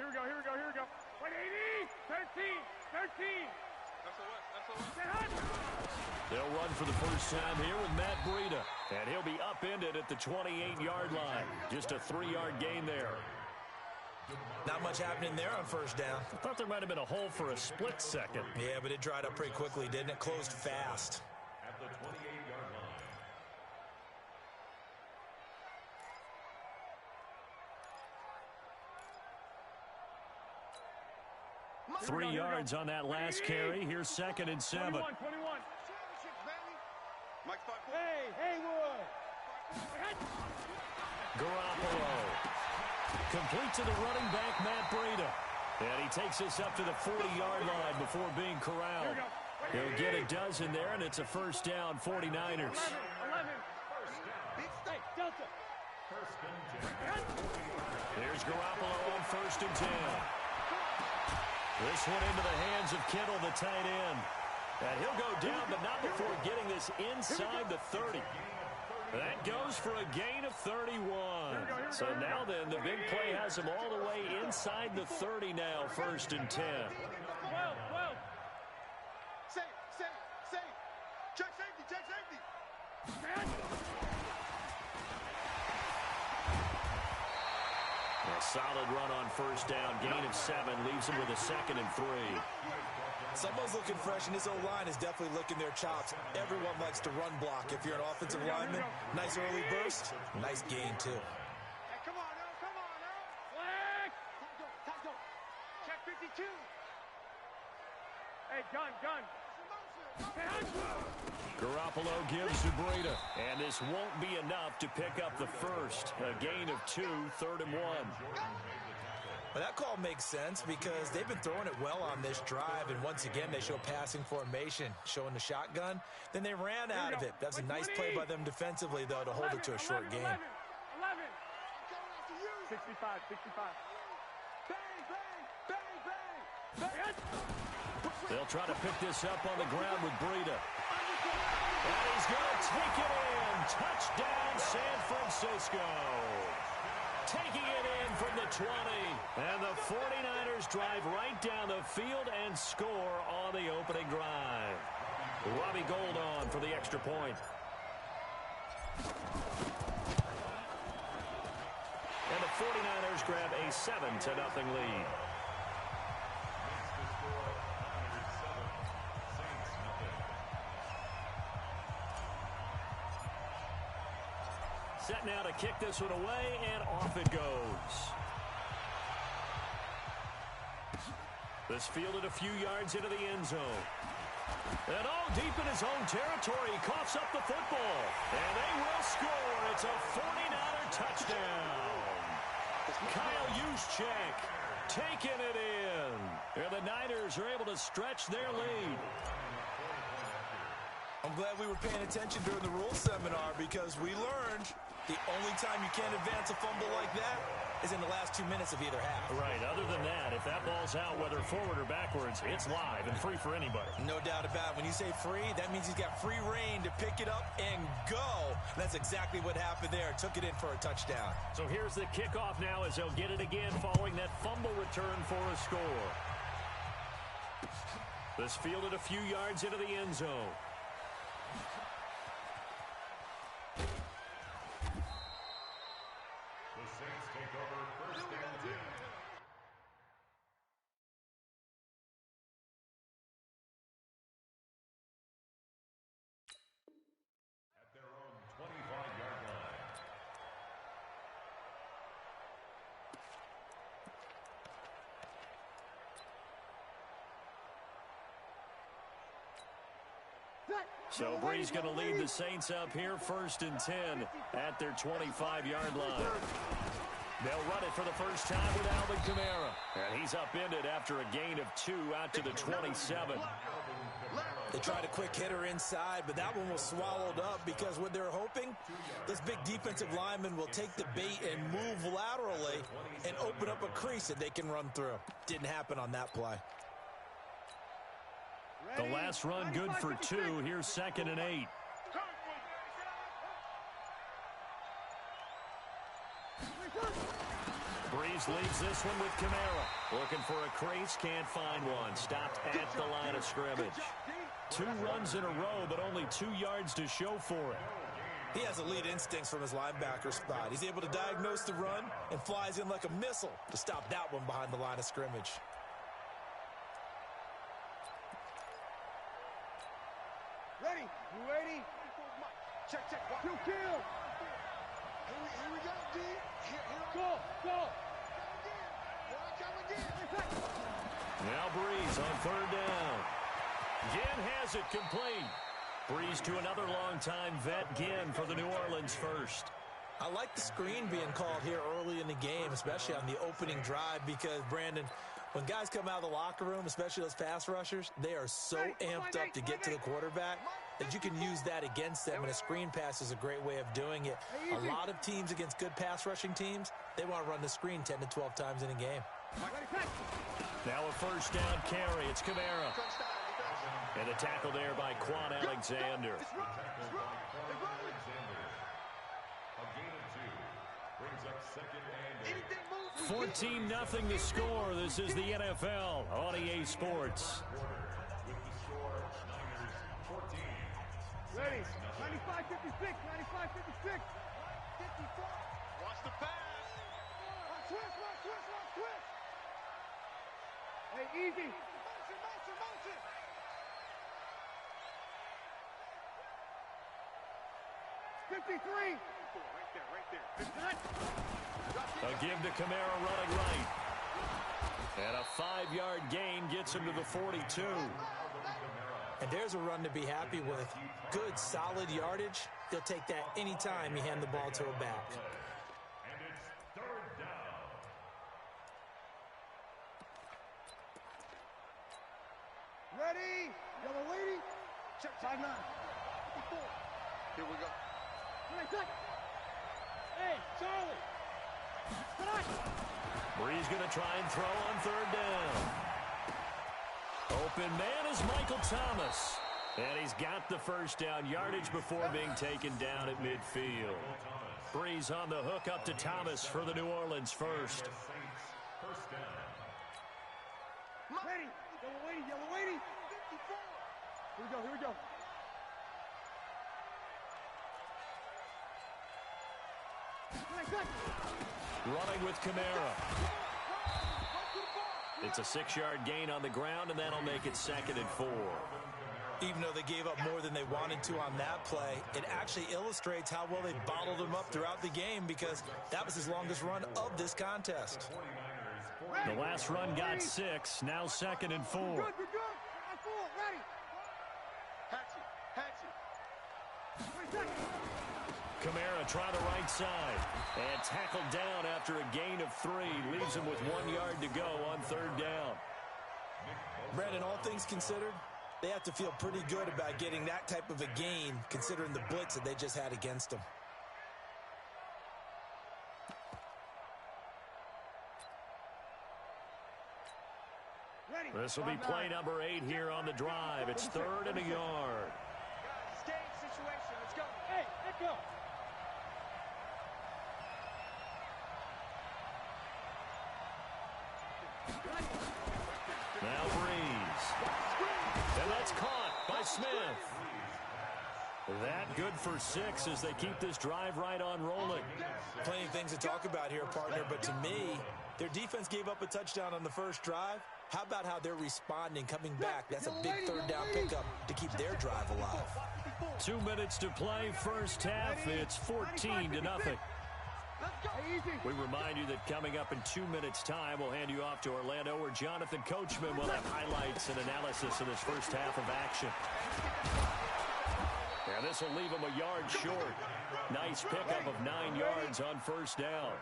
Here we go. Wait, 80, 13. They'll run for the first time here with Matt Breida. And he'll be upended at the 28-yard line. Just a 3-yard gain there. Not much happening there on first down. I thought there might have been a hole for a split second. Yeah, but it dried up pretty quickly, didn't it? Closed fast. At the 28-yard line. 3 yards on that last carry. Here's 2nd and 7. 21. Hey, Wood. Garoppolo. Complete to the running back, Matt Breida. And he takes us up to the 40-yard line before being corralled. He'll get a dozen there, and it's a first down, 49ers. 11. Here's Garoppolo on 1st and 10. This one into the hands of Kittle, the tight end. And he'll go down, but not before getting this inside the 30. That goes for a gain of 31. So now then, the big play has him all the way inside the 30 now, 1st and 10. 12. Safe. Check safety. A solid run on first down. Gain of 7 leaves him with a 2nd and 3. Someone's looking fresh, and his O-line is definitely licking their chops. Everyone likes to run block. If you're an offensive lineman, nice early burst, nice gain, too. Hey, come on, now. Flag. Check 52. Hey, gun. Garoppolo gives to Breida, and this won't be enough to pick up the first. A gain of 2, 3rd and 1. Well, that call makes sense because they've been throwing it well on this drive, and once again, they show passing formation, showing the shotgun. Then they ran out of it. That's a nice play by them defensively, though, to hold it to a short game. 11. 65. Bang. They'll try to pick this up on the ground with Breida. And he's going to take it in. Touchdown, San Francisco. Taking it in from the 20. And the 49ers drive right down the field and score on the opening drive. Robbie Gould on for the extra point. And the 49ers grab a 7-0 lead. Set now to kick this one away, and off it goes. This fielded a few yards into the end zone. And all deep in his own territory, he coughs up the football. And they will score. It's a 49er touchdown. Kyle Juszczyk taking it in. And the Niners are able to stretch their lead. I'm glad we were paying attention during the rules seminar because we learned the only time you can't advance a fumble like that is in the last 2 minutes of either half. Right. Other than that, if that ball's out, whether forward or backwards, it's live and free for anybody. No doubt about it. When you say free, that means he's got free reign to pick it up and go. That's exactly what happened there. Took it in for a touchdown. So here's the kickoff now as they'll get it again following that fumble return for a score. This fielded a few yards into the end zone. The Saints take over 1st and 10. At their own 25-yard line. So Bree's going to lead the Saints up here 1st and 10 at their 25-yard line. They'll run it for the first time with Alvin Kamara. And he's upended after a gain of 2 out to the 27. They tried a quick hitter inside, but that one was swallowed up because what they're hoping, this big defensive lineman will take the bait and move laterally and open up a crease that they can run through. Didn't happen on that play. The last run good for 2. Here's 2nd and 8. Breeze leads this one with Kamara. Looking for a crease, can't find one. Stopped at the line of scrimmage. 2 runs in a row, but only 2 yards to show for it. He has elite instincts from his linebacker spot. He's able to diagnose the run and flies in like a missile to stop that one behind the line of scrimmage. Ready? You ready? Check, check. Kill. Here we go, D. Go. Now Breeze on 3rd down. Ginn has it complete. Breeze to another long-time vet, Ginn, for the New Orleans first. I like the screen being called here early in the game, especially on the opening drive, because, Brandon, when guys come out of the locker room, especially those pass rushers, they are so amped up to get to the quarterback that you can use that against them, and a screen pass is a great way of doing it. A lot of teams against good pass rushing teams, they want to run the screen 10 to 12 times in a game. Now a 1st down carry. It's Kamara. And a tackle there by Quan Alexander. 14-0 the score. This is the NFL on EA Sports. Ready? 95-56. 95-56. Watch the pass. Watch twist. Hey, easy. Motion. 53. Right there. A give to Kamara running right. And a 5-yard gain gets him to the 42. And there's a run to be happy with. Good, solid yardage. They'll take that anytime you hand the ball to a back. And it's 3rd down. Ready? Yellow lady. Check. 5-9. 54. Here we go. Hey, Charlie. Breeze going to try and throw on 3rd down. Open man is Michael Thomas. And he's got the 1st down yardage before being taken down at midfield. Breeze on the hook up to Thomas for the New Orleans first. Ready? Yellow lady. 54. Here we go. Running with Kamara. It's a 6-yard gain on the ground, and that'll make it 2nd and 4. Even though they gave up more than they wanted to on that play, it actually illustrates how well they bottled him up throughout the game, because that was his longest run of this contest. The last run got 6, now 2nd and 4. You're good. On 4, ready. Hatchet. Kamara try the right side and tackled down after a gain of 3. Leaves him with 1 yard to go on 3rd down. Brandon, all things considered, they have to feel pretty good about getting that type of a gain, considering the blitz that they just had against them. This will be play number 8 here on the drive. It's 3rd and a yard. Stage situation. Let's go. Hey, let's go. Now Breeze. And that's caught by Smith. That good for 6 as they keep this drive right on rolling. Plenty of things to talk about here, partner, but to me, their defense gave up a touchdown on the first drive. How about how they're responding, coming back? That's a big 3rd down pickup to keep their drive alive. 2 minutes to play, first half. It's 14-0. We remind you that coming up in 2 minutes' time, we'll hand you off to Orlando, where Jonathan Coachman will have highlights and analysis of this first half of action. And this will leave him a yard short. Nice pickup of 9 yards on 1st down.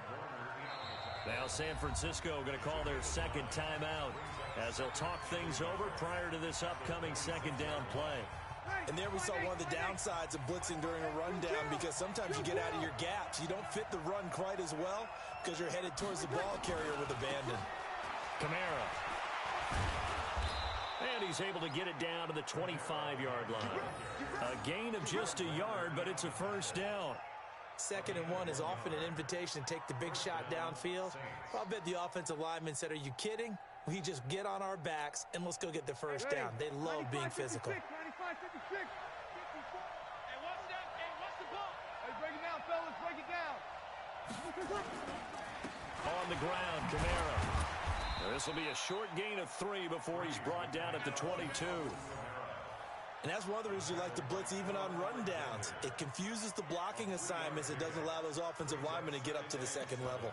Now San Francisco going to call their 2nd timeout as they'll talk things over prior to this upcoming 2nd down play. And there we saw one of the downsides of blitzing during a rundown, because sometimes you get out of your gaps. You don't fit the run quite as well because you're headed towards the ball carrier with abandon. Kamara. And he's able to get it down to the 25-yard line. A gain of just a yard, but it's a 1st down. 2nd and 1 is often an invitation to take the big shot downfield. I'll bet the offensive lineman said, are you kidding? We just get on our backs and let's go get the first down. They love being physical. 95, 56. Hey, watch that. Hey, watch the ball. Hey, break it down, fellas. Break it down. On the ground, Kamara. This will be a short gain of 3 before he's brought down at the 22. And that's one of the reasons you like to blitz even on rundowns. It confuses the blocking assignments. It doesn't allow those offensive linemen to get up to the second level.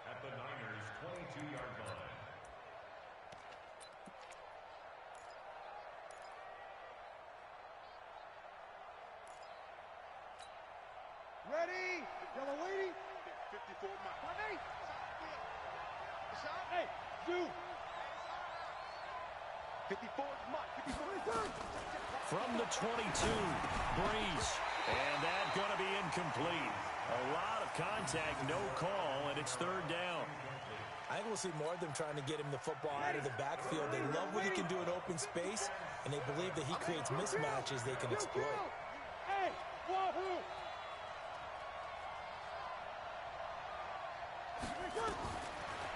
At the Niners' 22-yard line. Ready? Yellow lady. 54 miles. Hey, do. 54 miles. 54 From the 22, Breeze. And that's going to be incomplete. A lot of contact, no call, and it's 3rd down. I think we'll see more of them trying to get him the football out of the backfield. They love what he can do in open space, and they believe that he creates mismatches they can exploit. Hey, wahoo!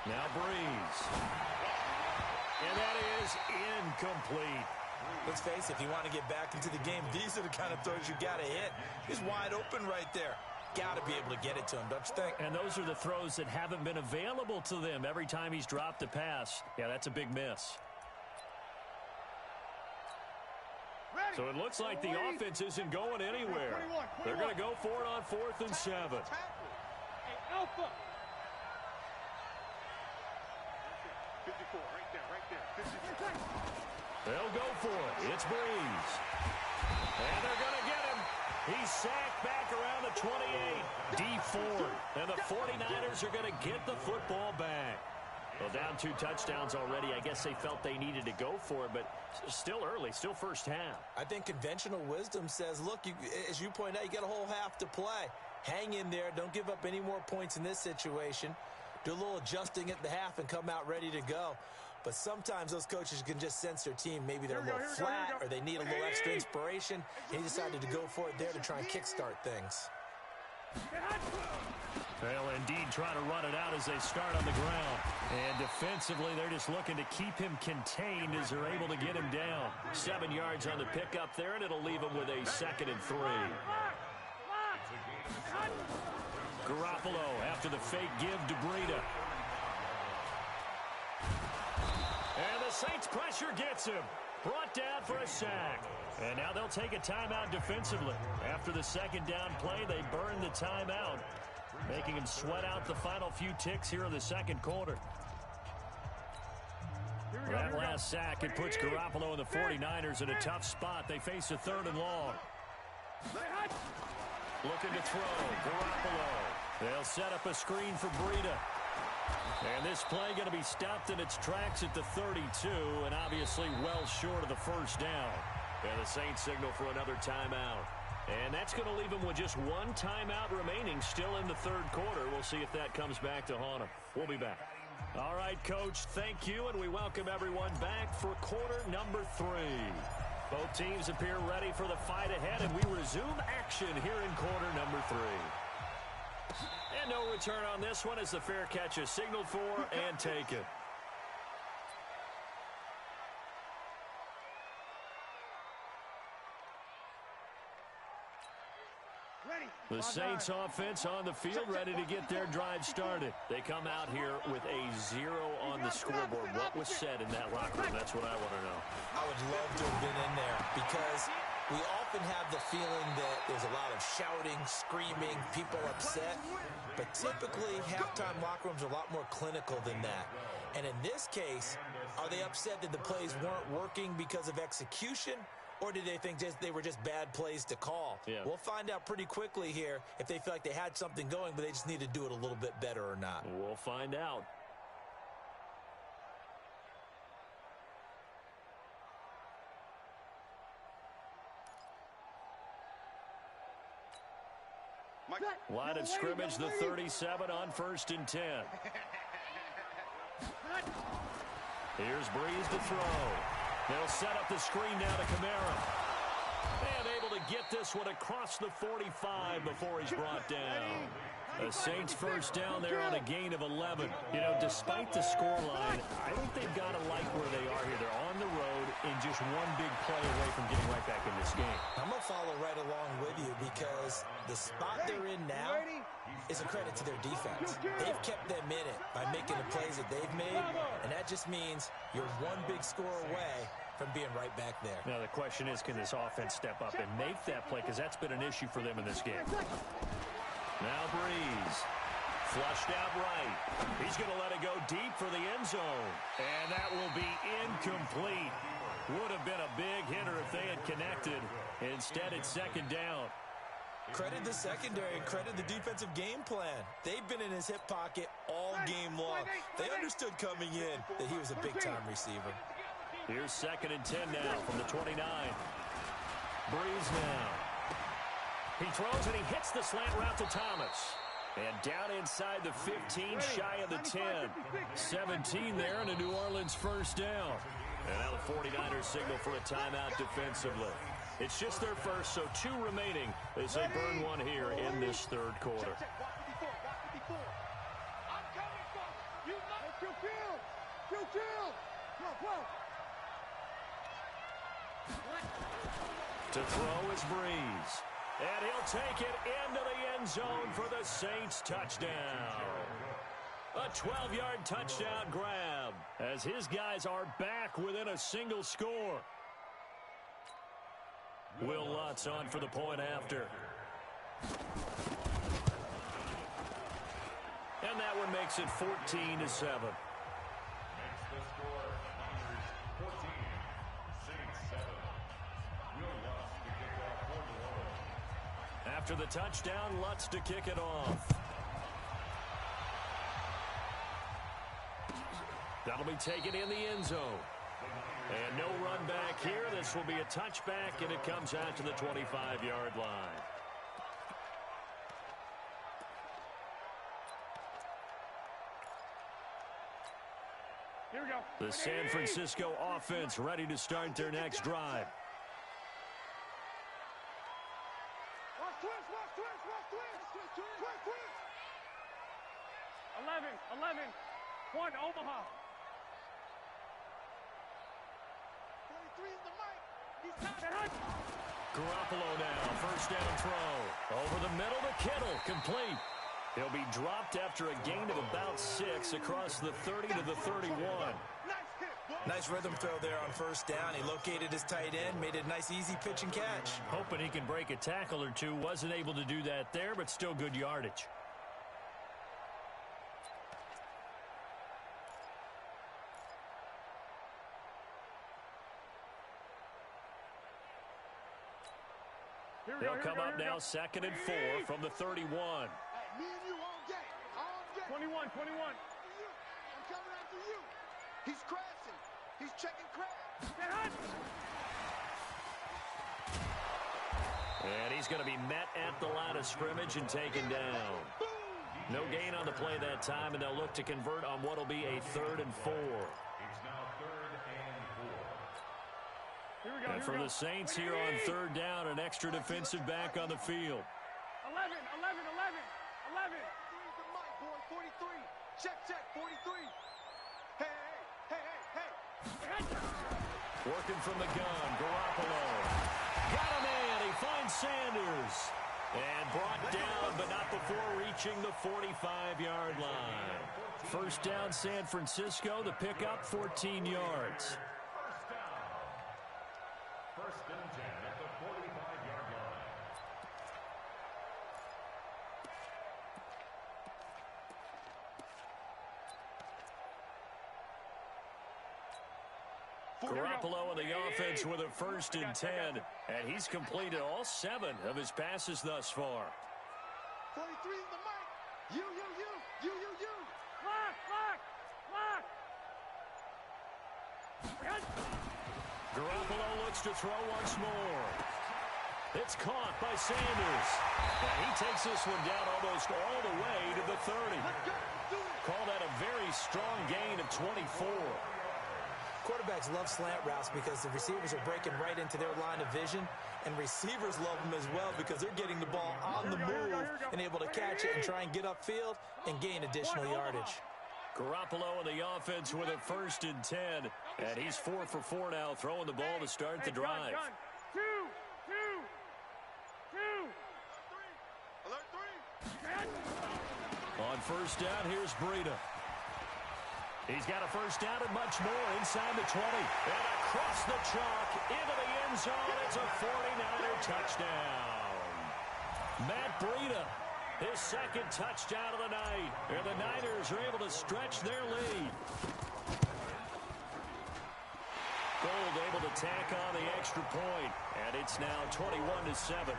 Now Breeze. And that is incomplete. Let's face it, if you want to get back into the game, these are the kind of throws you got to hit. He's wide open right there. Got to be able to get it to him, don't you think? And those are the throws that haven't been available to them every time he's dropped a pass. Yeah, that's a big miss. So it looks like the offense isn't going anywhere. They're going to go for it on 4th and 7. Hey, Alpha. 54, right there. 54. They'll go for it. It's Breeze. And they're going to get him. He's sacked back around the 28. D Ford. And the 49ers are going to get the football back. Well, down 2 touchdowns already. I guess they felt they needed to go for it, but still early, still first half. I think conventional wisdom says, look, as you point out, you got a whole half to play. Hang in there. Don't give up any more points in this situation. Do a little adjusting at the half and come out ready to go. But sometimes those coaches can just sense their team. Maybe they're a little flat or they need a little extra inspiration. And he decided to go for it there to try and kickstart things. They'll indeed try to run it out as they start on the ground. And defensively, they're just looking to keep him contained as they're able to get him down. 7 yards on the pickup there, and it'll leave him with a 2nd and 3. Garoppolo after the fake give to Breida. And the Saints pressure gets him. Brought down for a sack. And now they'll take a timeout defensively. After the 2nd down play, they burn the timeout, making him sweat out the final few ticks here in the 2nd quarter. That last sack, it puts Garoppolo and the 49ers in a tough spot. They face a 3rd and long. Looking to throw. Garoppolo. They'll set up a screen for Breida. And this play going to be stopped in its tracks at the 32, and obviously well short of the first down. And the Saints signal for another timeout. And that's going to leave them with just 1 timeout remaining still in the 3rd quarter. We'll see if that comes back to haunt them. We'll be back. All right, Coach, thank you, and we welcome everyone back for quarter number 3. Both teams appear ready for the fight ahead, and we resume action here in quarter number 3. And no return on this one as the fair catch is signaled for and taken. The Saints offense on the field ready to get their drive started. They come out here with a 0 on the scoreboard. What was said in that locker room? That's what I want to know. I would love to have been in there because we often have the feeling that there's a lot of shouting, screaming, people upset. But typically, halftime locker rooms are a lot more clinical than that. And in this case, are they upset that the plays weren't working because of execution? Or did they think they were just bad plays to call? Yeah. We'll find out pretty quickly here if they feel like they had something going, but they just need to do it a little bit better or not. We'll find out. Line of scrimmage, the 37 on 1st and 10. Here's Breeze to throw. They'll set up the screen now to Kamara. And able to get this one across the 45 before he's brought down. The Saints first down there on a gain of 11. You know, despite the scoreline, I think they've got to like where they are here. They're on the road and just one big play away from getting right back in this game. I'm going to follow right along with you because the spot they're in now is a credit to their defense. They've kept them in it by making the plays that they've made, and that just means you're one big score away from being right back there. Now, the question is, can this offense step up and make that play? Because that's been an issue for them in this game. Now Breeze. Flushed out right. He's going to let it go deep for the end zone. And that will be incomplete. Would have been a big hitter if they had connected. Instead, it's second down. Credit the secondary and credit the defensive game plan. They've been in his hip pocket all game long. They understood coming in that he was a big-time receiver. Here's second and 10 now from the 29. Breeze now. He throws and he hits the slant route to Thomas. And down inside the 15, shy of the 10. 17 there and a New Orleans first down. And now the 49ers signal for a timeout defensively. It's just their first, so 2 remaining as they burn one here in this third quarter. To throw is Breeze. And he'll take it into the end zone for the Saints touchdown. A 12-yard touchdown grab as his guys are back within a single score. Will Lutz on for the point after. And that one makes it 14-7. After the touchdown, Lutz to kick it off. That'll be taken in the end zone. And no run back here. This will be a touchback, and it comes out to the 25-yard line. Here we go. The San Francisco offense ready to start their next drive. Twist. 11. 1, Omaha. 23 in the mic. He's got it. Garoppolo now, first down throw. Over the middle to Kittle, complete. He'll be dropped after a gain of about 6 across the 30 to the 31. Nice rhythm throw there on first down. He located his tight end, made a nice easy pitch and catch. Hoping he can break a tackle or two. Wasn't able to do that there, but still good yardage. They'll come up now, 2nd and 4 from the 31. Me and you all day. 21. I'm coming after you. He's crashing. He's checking crash. And he's going to be met at the line of scrimmage and taken down. No gain on the play that time, and they'll look to convert on what will be a 3rd and 4. And for the Saints here on 3rd down, an extra defensive back on the field. 11. 43. Check, 43. Hey. Working from the gun, Garoppolo. Got him in. He finds Sanders. And brought down, but not before reaching the 45-yard line. First down, San Francisco. The pickup, 14 yards. First and 10 at the 45-yard line. Garoppolo on the offense with a 1st and 10, and he's completed all 7 of his passes thus far. 43 in the mic. You. Lock. Garoppolo looks to throw once more. It's caught by Sanders. And he takes this one down almost all the way to the 30. Call that a very strong gain of 24. Quarterbacks love slant routes because the receivers are breaking right into their line of vision, and receivers love them as well because they're getting the ball on the move and able to catch it and try and get upfield and gain additional yardage. Garoppolo in the offense with a 1st and 10, and he's 4 for 4 now, throwing the ball to start the drive. On 1st down, here's Breida. He's got a 1st down and much more inside the 20. And across the chalk into the end zone. It's a 49er touchdown. Matt Breida, his 2nd touchdown of the night. And the Niners are able to stretch their lead. Gold able to tack on the extra point. And it's now 21-7.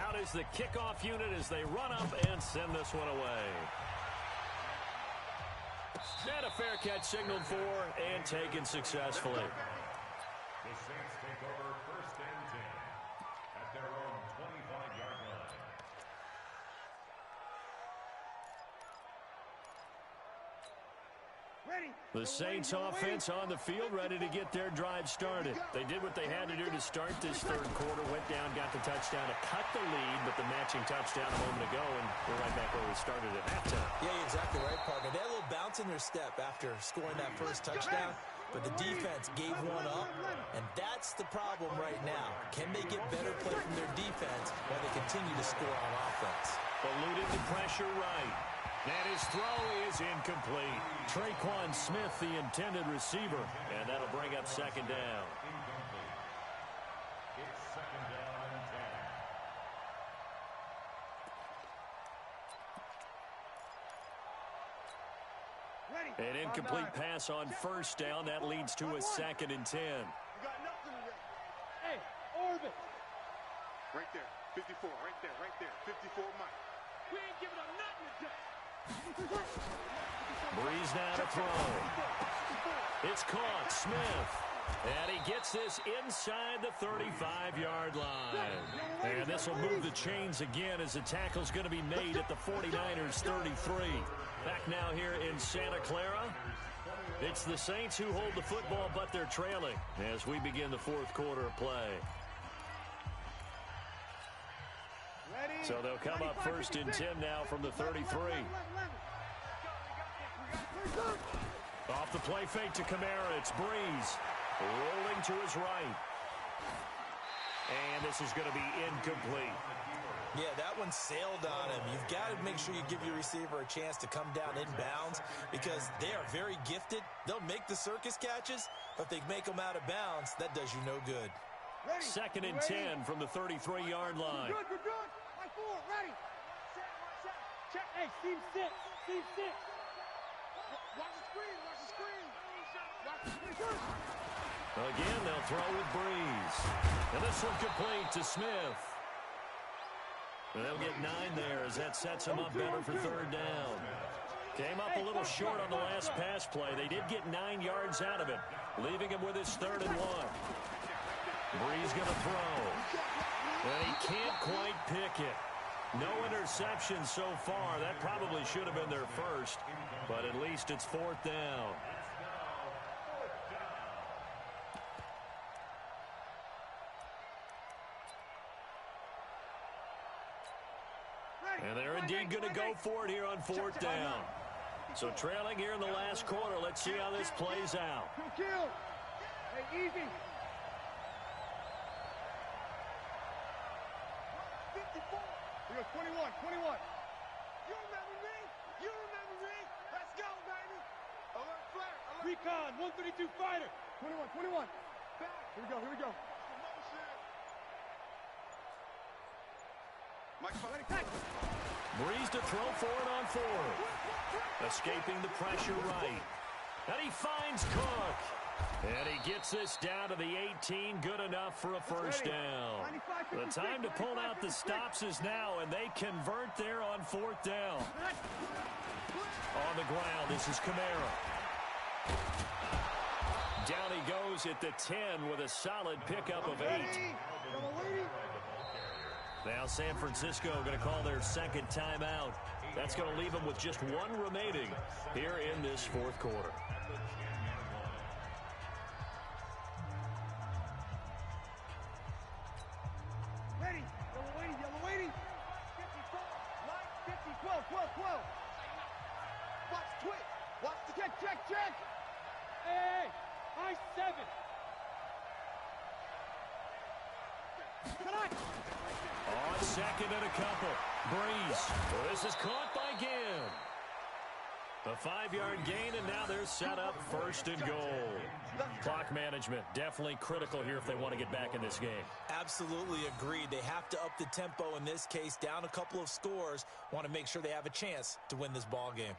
Out is the kickoff unit as they run up and send this one away. And a fair catch signaled for and taken successfully. The Saints take over 1st and 10 at their own 25-yard line. The Saints offense on the field, ready to get their drive started. They did what they had to do to start this 3rd quarter, went down, got the touchdown to cut the lead, but the matching touchdown a moment ago, and we're right back where we started at halftime. Yeah, you're exactly right, partner. They had a little bounce in their step after scoring that 1st touchdown, but the defense gave one up, and that's the problem right now. Can they get better play from their defense while they continue to score on offense? Eluding the pressure right. And his throw is incomplete. Traquan Smith, the intended receiver, and that'll bring up 2nd down. Incomplete. It's 2nd down and 10. An incomplete pass on 1st down. That leads to a 2nd and 10. You got nothing today. Hey, orbit. Right there. 54. Right there. Right there. 54 Mike. We ain't giving up nothing today. Breeze now to throw. It's caught. Smith. And he gets this inside the 35-yard line. And this will move the chains again as the tackle's going to be made at the 49ers 33. Back now here in Santa Clara. It's the Saints who hold the football, but they're trailing as we begin the 4th quarter of play. So they'll come up 1st and 10 now from the 33. Off the play fake to Kamara. It's Breeze rolling to his right. And this is going to be incomplete. Yeah, that one sailed on him. You've got to make sure you give your receiver a chance to come down inbounds because they are very gifted. They'll make the circus catches, but if they make them out of bounds, that does you no good. 2nd and 10 from the 33-yard line. We're good. My 4, ready. Check. Hey, Steve 6. Watch the screen. Watch the screen. Again, they'll throw with Breeze. And this one complete to Smith. And they'll get 9 there as that sets them up better for 3rd down. Came up a little short on the last pass play. They did get 9 yards out of it, leaving him with his 3rd and 1. Breeze going to throw. And he can't quite pick it. No interception so far. That probably should have been their 1st, but at least it's 4th down. And they're indeed going to go for it here on 4th down. So trailing here in the last quarter. Let's see how this plays out. Kill. Hey, easy. 54. We go 21. You remember me? Let's go, baby. Alert flare. Recon, 132 fighter. 21. Back. Here we go. Promotion. Mike, Breeze to throw for it on 4th. Escaping the pressure right. And he finds Cook. And he gets this down to the 18. Good enough for a 1st down. The time to pull out the stops is now, and they convert there on 4th down. On the ground, this is Kamara. Down he goes at the 10 with a solid pickup of 8. Now San Francisco going to call their second timeout. That's going to leave them with just one remaining here in this fourth quarter. Ready. Yellow waiting. 54. Light 50. 12. Watch twitch. Watch the Check. Hey. High 7. Come on. On second and a couple. Breeze. Well, this is caught by Ginn. A 5-yard gain, and now they're set up first and goal. Clock management definitely critical here if they want to get back in this game. Absolutely agreed. They have to up the tempo in this case, down a couple of scores. Want to make sure they have a chance to win this ball game.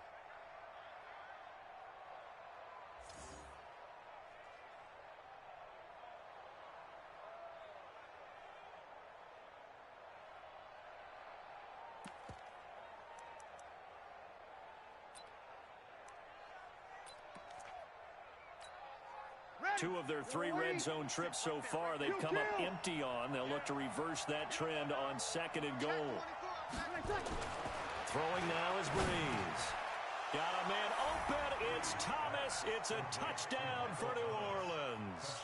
Two of their 3 red zone trips so far, they've come up empty on. They'll look to reverse that trend on second and goal. Throwing now is Breeze. Got a man open. It's Thomas. It's a touchdown for New Orleans.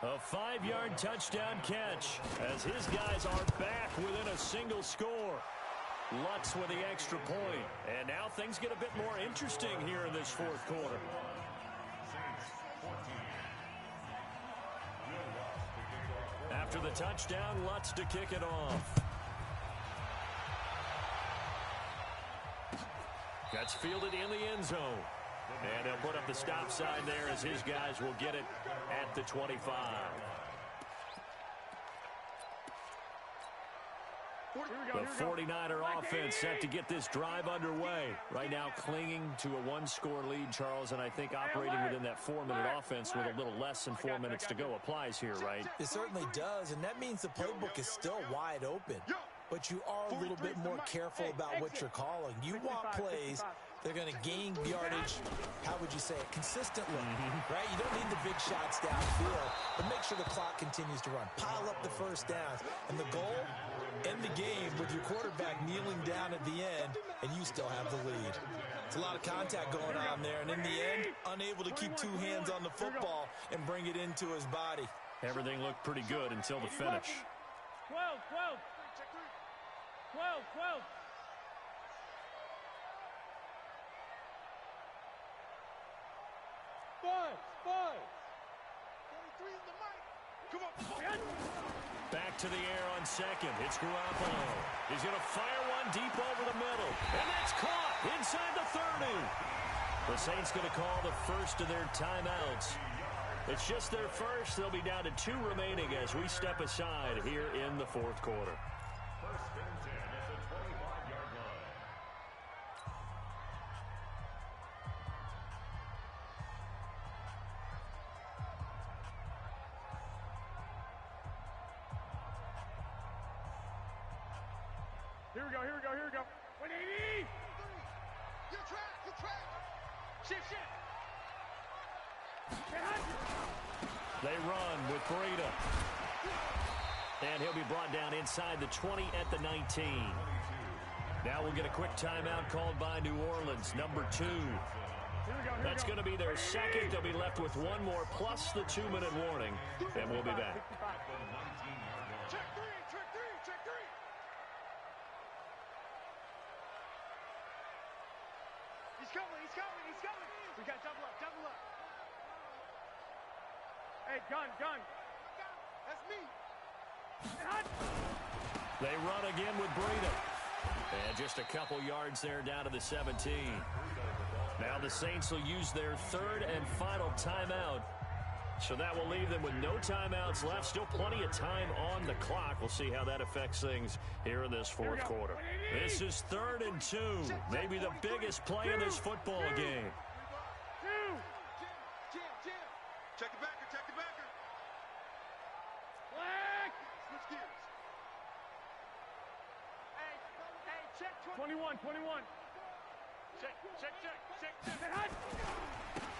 A 5-yard touchdown catch as his guys are back within a single score. Lutz with the extra point. And now things get a bit more interesting here in this fourth quarter. After the touchdown, Lutz to kick it off. That's fielded in the end zone. And they'll put up the stop sign there as his guys will get it at the 25. The 49er offense set to get this drive underway. Right now clinging to a 1-score lead, Charles, and I think operating within that 4-minute offense with a little less than 4 minutes to go applies here, right? It certainly does, and that means the playbook is still wide open. But you are a little bit more careful about what you're calling. You want plays that are going to gain yardage, how would you say it, consistently, right? You don't need the big shots downfield, but make sure the clock continues to run. Pile up the first downs. And the goal, end the game with your quarterback kneeling down at the end, and you still have the lead. It's a lot of contact going on there, and in the end, unable to keep 2 hands on the football and bring it into his body. Everything looked pretty good until the finish. 12. 5. 23 is the mic. Come on. Back to the air on second. It's Garoppolo. He's going to fire one deep over the middle. And that's caught inside the 30. The Saints going to call the first of their timeouts. It's just their first. They'll be down to 2 remaining as we step aside here in the fourth quarter. First and 10 at the 25-yard line. Here we go. 180. Your track. Shift. They run with Breida. And he'll be brought down inside the 20 at the 19. Now we'll get a quick timeout called by New Orleans, number 2. That's going to be their second. They'll be left with 1 more plus the 2-minute warning, and we'll be back. Check three. He's coming. We got double up. Hey, gun. That's me. They run again with Breida. And just a couple yards there down to the 17. Now the Saints will use their 3rd and final timeout. So that will leave them with no timeouts left. Still plenty of time on the clock. We'll see how that affects things here in this fourth quarter. This is 3rd and 2. Maybe the biggest play in this football game. Jim. Check the backer. Black. Switch gears. Hey, check 21.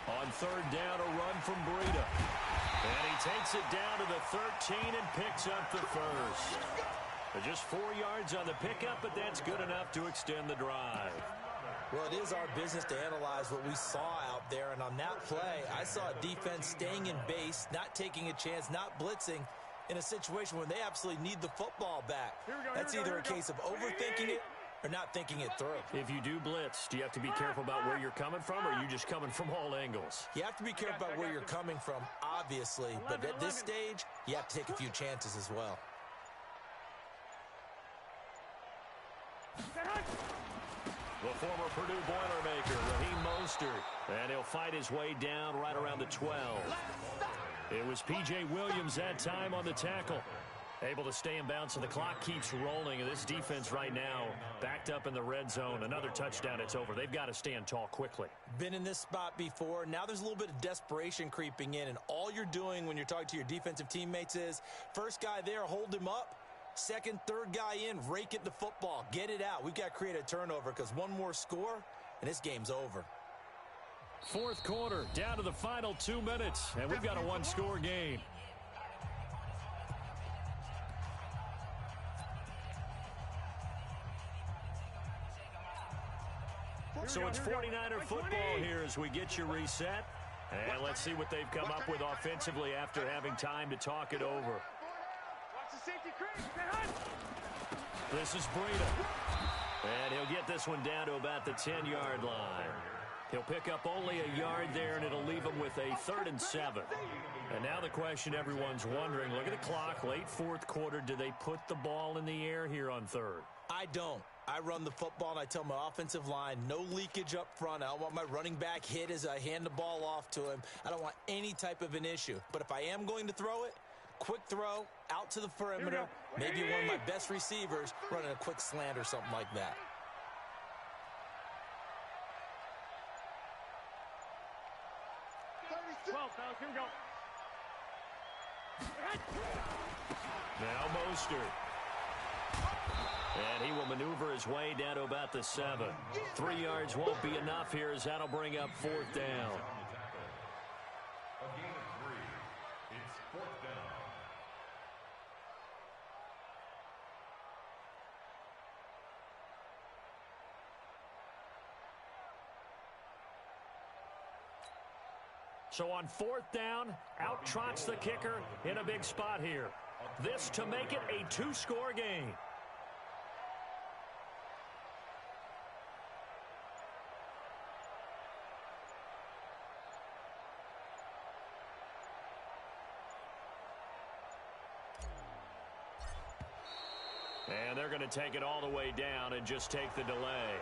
On third down, a run from Breida. And he takes it down to the 13 and picks up the first. Just 4 yards on the pickup, but that's good enough to extend the drive. Well, it is our business to analyze what we saw out there, and on that play, I saw a defense staying in base, not taking a chance, not blitzing, in a situation where they absolutely need the football back. That's either a case of overthinking it or not thinking it through. If you do blitz, do you have to be careful about where you're coming from, or are you just coming from all angles? You have to be careful about where you're coming from, obviously, but at this stage, you have to take a few chances as well. The former Purdue Boilermaker, Raheem Mostert, and he'll fight his way down right around the 12. It was P.J. Williams that time on the tackle. Able to stay in bounds, so the clock keeps rolling. And this defense right now backed up in the red zone. Another touchdown, it's over. They've got to stand tall quickly. Been in this spot before. Now there's a little bit of desperation creeping in, and all you're doing when you're talking to your defensive teammates is, first guy there, hold him up. Second, third guy in, rake at the football. Get it out. We've got to create a turnover because one more score, and this game's over. Fourth quarter, down to the final 2 minutes, and we've got a one-score game. So it's 49er football here as we get you reset. And let's see what they've come up with offensively after having time to talk it over. This is Breida. And he'll get this one down to about the 10-yard line. He'll pick up only a yard there, and it'll leave him with a 3rd and 7. And now the question everyone's wondering, look at the clock, late fourth quarter, do they put the ball in the air here on third? I don't. I run the football, and I tell my offensive line, no leakage up front. I don't want my running back hit as I hand the ball off to him. I don't want any type of an issue. But if I am going to throw it, quick throw, out to the perimeter, maybe one of my best receivers running a quick slant or something like that. Here we go. Now Mostert. And he will maneuver his way down to about the 7. 3 yards won't be enough here as that'll bring up 4th down. A gain of 3. It's 4th down. So on 4th down, out trots the kicker in a big spot here. This to make it a 2-score game. And they're going to take it all the way down and just take the delay.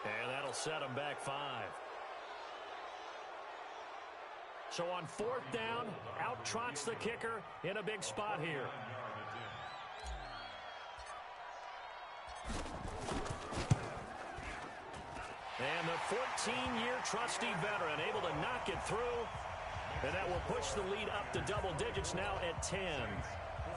And that'll set them back 5. So on 4th down, out trots the kicker in a big spot here. And the 14-year trusty veteran able to knock it through. And that will push the lead up to double digits now at 10.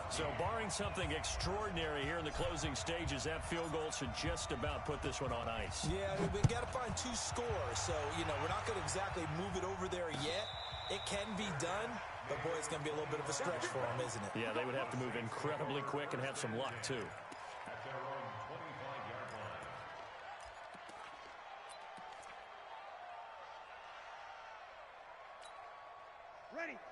So barring something extraordinary here in the closing stages, that field goal should just about put this one on ice. Yeah, we've got to find 2 scores. So, we're not going to exactly move it over there yet. It can be done, but, boy, it's going to be a little bit of a stretch for them, isn't it? Yeah, they would have to move incredibly quick and have some luck, too. At their own 25-yard line.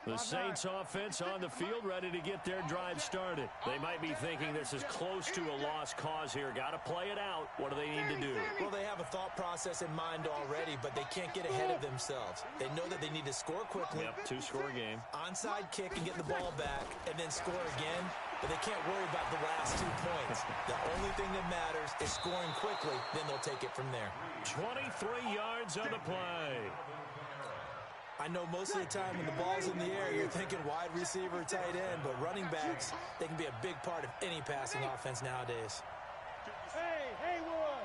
The Saints offense on the field, ready to get their drive started. They might be thinking this is close to a lost cause here. Got to play it out. What do they need to do? Well, they have a thought process in mind already, but they can't get ahead of themselves. They know that they need to score quickly. Yep, 2-score game. Onside kick and get the ball back, and then score again. But they can't worry about the last 2 points. The only thing that matters is scoring quickly. Then they'll take it from there. 23 yards on the play. I know most of the time when the ball's in the air, you're thinking wide receiver, tight end, but running backs, they can be a big part of any passing offense nowadays. Hey, Will.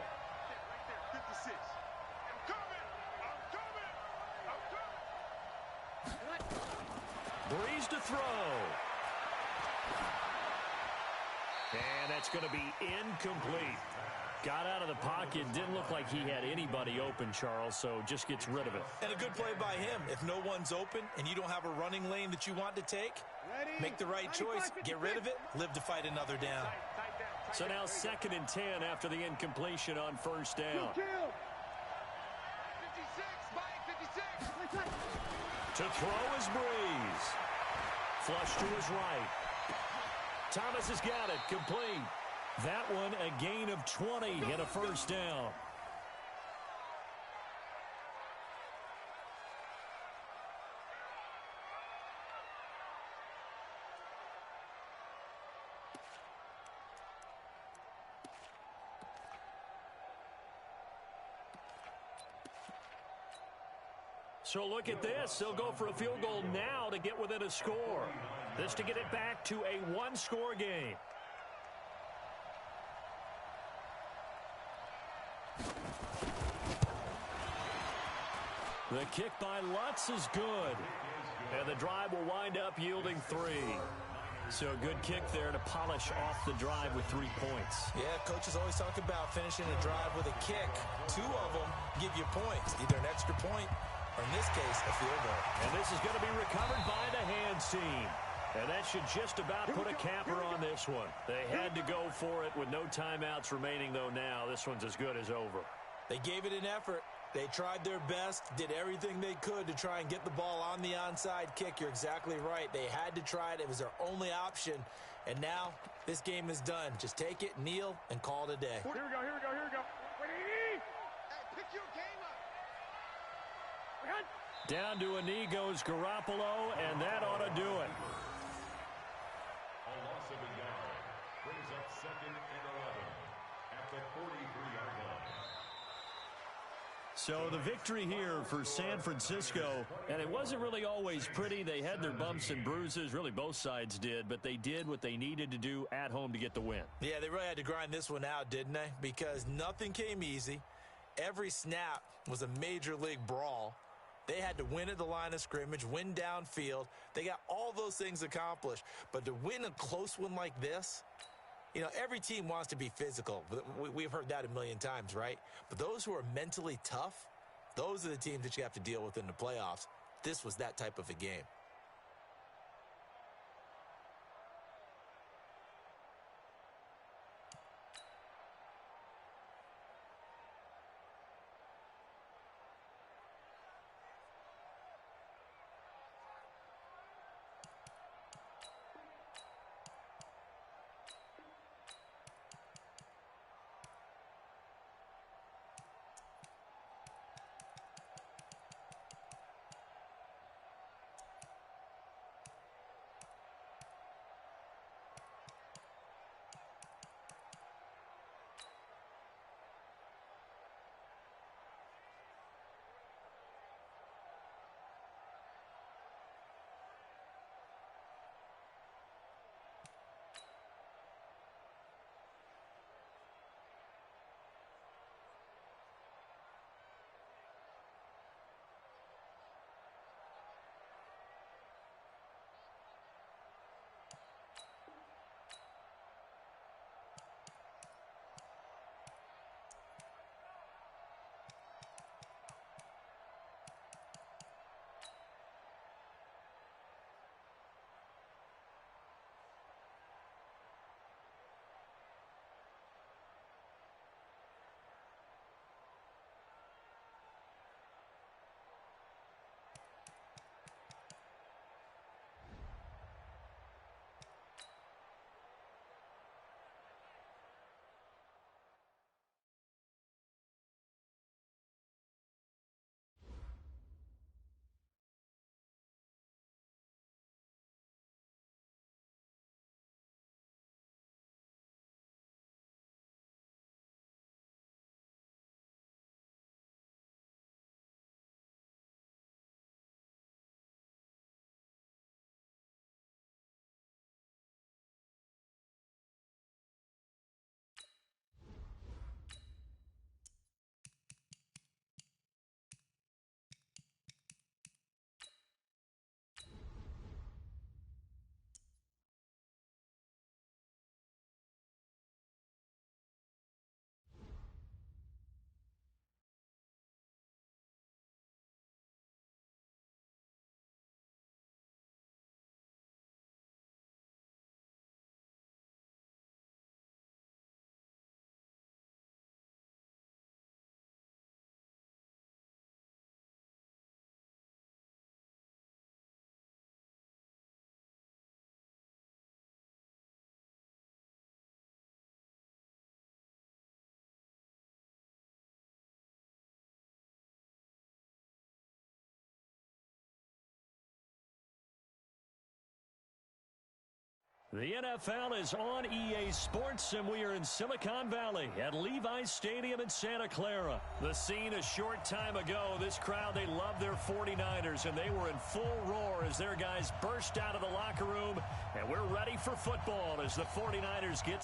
56. I'm coming. Breeze to throw. And that's going to be incomplete. Got out of the pocket. Didn't look like he had anybody open, Charles, so just gets rid of it. And a good play by him. If no one's open and you don't have a running lane that you want to take, make the right choice. Get rid of it. Live to fight another down. So now 2nd and 10 after the incompletion on first down. 56, Mike, 56. To throw is Breeze. Flush to his right. Thomas has got it. Complete. That one a gain of 20 and a first down. So look at this. They'll go for a field goal now to get within a score. This to get it back to a one-score game. The kick by Lutz is good. And the drive will wind up yielding 3. So a good kick there to polish off the drive with 3 points. Yeah, coaches always talk about finishing a drive with a kick. 2 of them give you points, either an extra point or, in this case, a field goal. And this is going to be recovered by the hands team. And that should just about put a capper on this one. They had to go for it with no timeouts remaining, though now. This one's as good as over. They gave it an effort. They tried their best, did everything they could to try and get the ball on the onside kick. You're exactly right. They had to try it. It was their only option. And now this game is done. Just take it, kneel, and call it a day. Here we go. Hey, pick your game up. Down to a knee goes Garoppolo, and that ought to do it. A loss of a yard brings up 2nd and 11 at the 43-yard line. So the victory here for San Francisco, and it wasn't really always pretty. They had their bumps and bruises, really both sides did, but they did what they needed to do at home to get the win. Yeah, they really had to grind this one out, didn't they? Because nothing came easy. Every snap was a major league brawl. They had to win at the line of scrimmage, win downfield. They got all those things accomplished. But to win a close one like this, you know, every team wants to be physical. We've heard that a million times, right? But those who are mentally tough, those are the teams that you have to deal with in the playoffs. This was that type of a game. The NFL is on EA Sports, and we are in Silicon Valley at Levi's Stadium in Santa Clara. The scene a short time ago, this crowd, they love their 49ers, and they were in full roar as their guys burst out of the locker room, and we're ready for football as the 49ers get